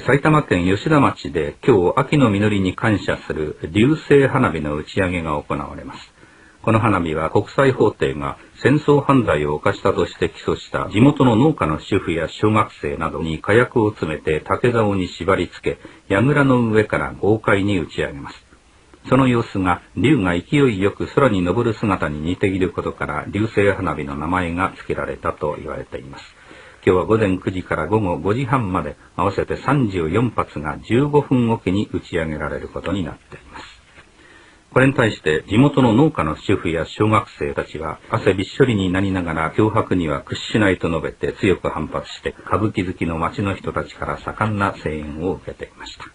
埼玉県吉田町で今日秋の実りに感謝する流星花火の打ち上げが行われます。この花火は国際法廷が戦争犯罪を犯したとして起訴した地元の農家の主婦や小学生などに火薬を詰めて竹竿に縛り付け、櫓の上から豪快に打ち上げます。その様子が竜が勢いよく空に昇る姿に似ていることから流星花火の名前が付けられたと言われています。今日は午前9時から午後5時半まで合わせて34発が15分おきに打ち上げられることになっています。これに対して地元の農家の主婦や小学生たちは汗びっしょりになりながら脅迫には屈しないと述べて強く反発して歌舞伎好きの町の人たちから盛んな声援を受けていました。